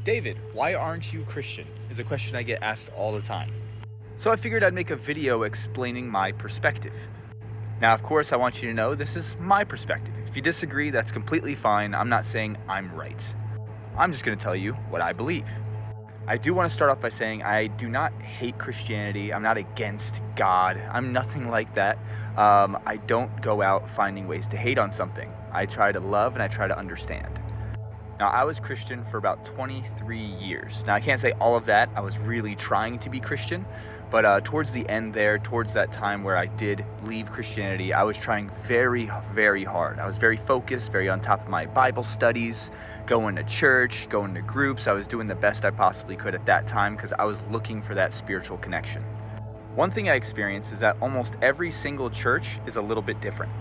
David, why aren't you Christian? Is a question I get asked all the time. So I figured I'd make a video explaining my perspective. Now, of course, I want you to know this is my perspective. If you disagree, that's completely fine. I'm not saying I'm right. I'm just going to tell you what I believe. I do want to start off by saying I do not hate Christianity. I'm not against God. I'm nothing like that. I don't go out finding ways to hate on something. I try to love and I try to understand. Now, I was Christian for about 23 years. Now, I can't say all of that. I was really trying to be Christian. But towards the end there, towards that time where I did leave Christianity, I was trying very, very hard. I was very focused, very on top of my Bible studies, going to church, going to groups. I was doing the best I possibly could at that time because I was looking for that spiritual connection. One thing I experienced is that almost every single church is a little bit different.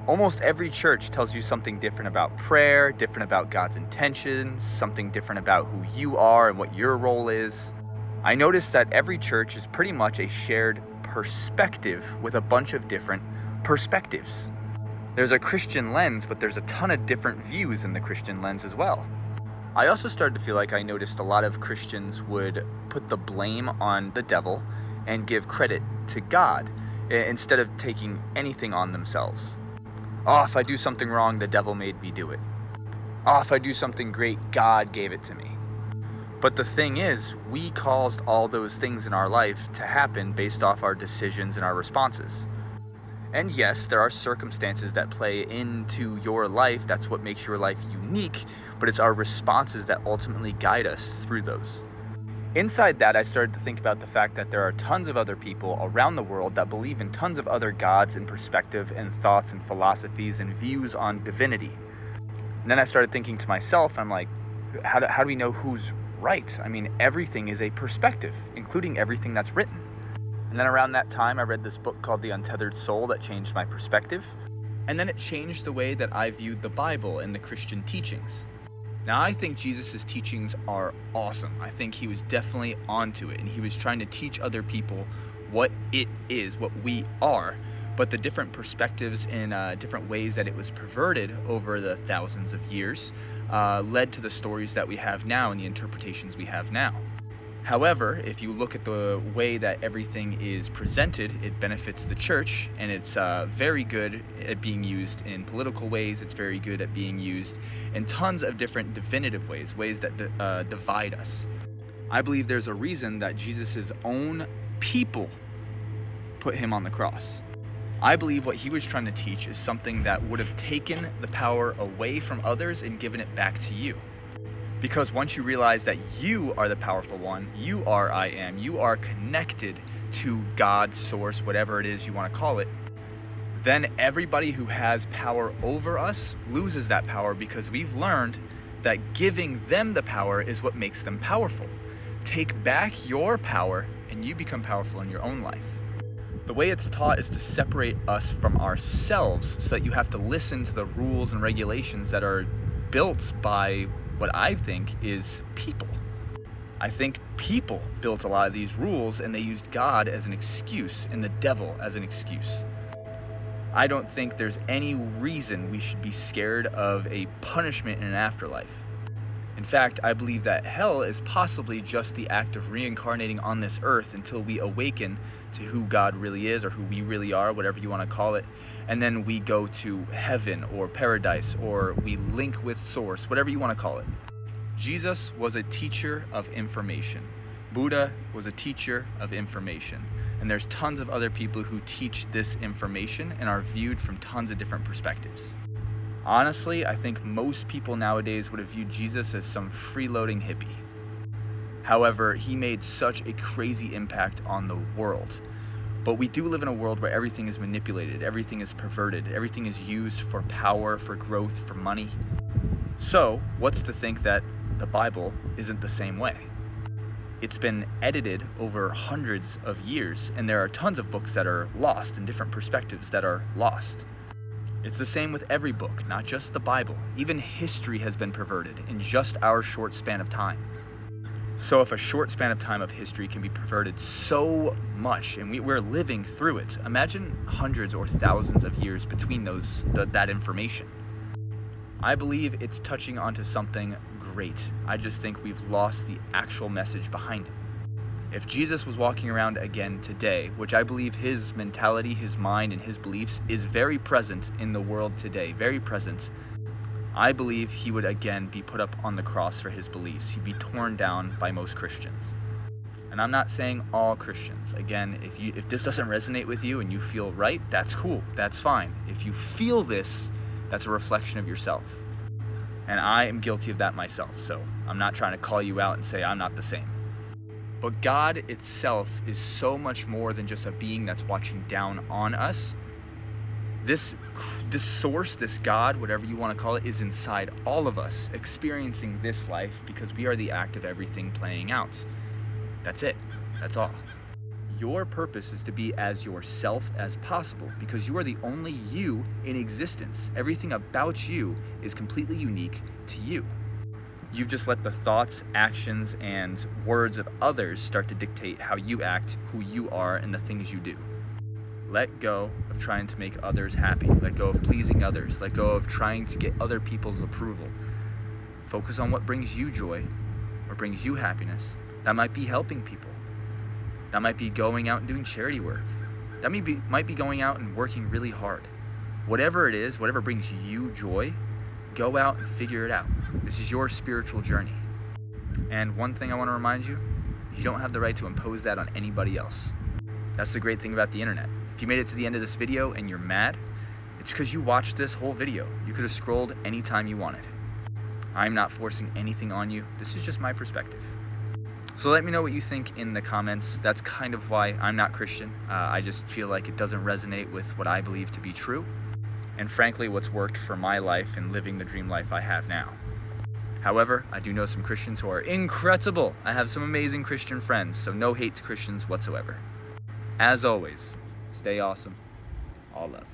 Almost every church tells you something different about prayer, different about God's intentions, something different about who you are and what your role is. I noticed that every church is pretty much a shared perspective with a bunch of different perspectives. There's a Christian lens, but there's a ton of different views in the Christian lens as well. I also started to feel like I noticed a lot of Christians would put the blame on the devil and give credit to God instead of taking anything on themselves. Oh, if I do something wrong, the devil made me do it. Oh, if I do something great, God gave it to me. But the thing is, we caused all those things in our life to happen based off our decisions and our responses. And yes, there are circumstances that play into your life. That's what makes your life unique, but it's our responses that ultimately guide us through those. Inside that, I started to think about the fact that there are tons of other people around the world that believe in tons of other gods and perspective and thoughts and philosophies and views on divinity. And then I started thinking to myself, I'm like, how do we know who's right? I mean, everything is a perspective, including everything that's written. And then around that time, I read this book called The Untethered Soul that changed my perspective. And then it changed the way that I viewed the Bible and the Christian teachings. Now, I think Jesus' teachings are awesome. I think he was definitely onto it, and he was trying to teach other people what it is, what we are, but the different perspectives and different ways that it was perverted over the thousands of years led to the stories that we have now and the interpretations we have now. However, if you look at the way that everything is presented, it benefits the church, and it's very good at being used in political ways. It's very good at being used in tons of different divinative ways, ways that divide us. I believe there's a reason that Jesus' own people put him on the cross. I believe what he was trying to teach is something that would have taken the power away from others and given it back to you. Because once you realize that you are the powerful one, you are I am, you are connected to God, source, whatever it is you want to call it, then everybody who has power over us loses that power because we've learned that giving them the power is what makes them powerful. Take back your power and you become powerful in your own life. The way it's taught is to separate us from ourselves so that you have to listen to the rules and regulations that are built by what I think is people. I think people built a lot of these rules and they used God as an excuse and the devil as an excuse. I don't think there's any reason we should be scared of a punishment in an afterlife. In fact, I believe that hell is possibly just the act of reincarnating on this earth until we awaken to who God really is or who we really are, whatever you want to call it, and then we go to heaven or paradise or we link with source, whatever you want to call it. Jesus was a teacher of information. Buddha was a teacher of information. And there's tons of other people who teach this information and are viewed from tons of different perspectives. Honestly, I think most people nowadays would have viewed Jesus as some freeloading hippie. However, he made such a crazy impact on the world. But we do live in a world where everything is manipulated, everything is perverted, everything is used for power, for growth, for money. So, what's to think that the Bible isn't the same way? It's been edited over hundreds of years, and there are tons of books that are lost and different perspectives that are lost. It's the same with every book, not just the Bible. Even history has been perverted in just our short span of time. So if a short span of time of history can be perverted so much, and we're living through it, imagine hundreds or thousands of years between that information. I believe it's touching onto something great. I just think we've lost the actual message behind it. If Jesus was walking around again today, which I believe his mentality, his mind, and his beliefs is very present in the world today, very present, I believe he would again be put up on the cross for his beliefs. He'd be torn down by most Christians. And I'm not saying all Christians. Again, if this doesn't resonate with you and you feel right, that's cool, that's fine. If you feel this, that's a reflection of yourself. And I am guilty of that myself, so I'm not trying to call you out and say I'm not the same. But God itself is so much more than just a being that's watching down on us. This source, this God, whatever you want to call it, is inside all of us, experiencing this life because we are the act of everything playing out. That's it. That's all. Your purpose is to be as yourself as possible because you are the only you in existence. Everything about you is completely unique to you. You've just let the thoughts, actions, and words of others start to dictate how you act, who you are, and the things you do. Let go of trying to make others happy. Let go of pleasing others. Let go of trying to get other people's approval. Focus on what brings you joy, what brings you happiness. That might be helping people. That might be going out and doing charity work. That might be going out and working really hard. Whatever it is, whatever brings you joy, go out and figure it out. This is your spiritual journey. And one thing I want to remind you, you don't have the right to impose that on anybody else. That's the great thing about the internet. If you made it to the end of this video and you're mad, it's because you watched this whole video. You could have scrolled anytime you wanted. I'm not forcing anything on you. This is just my perspective. So let me know what you think in the comments. That's kind of why I'm not Christian. I just feel like it doesn't resonate with what I believe to be true. And frankly, what's worked for my life and living the dream life I have now. However, I do know some Christians who are incredible. I have some amazing Christian friends, so no hate to Christians whatsoever. As always, stay awesome. All love.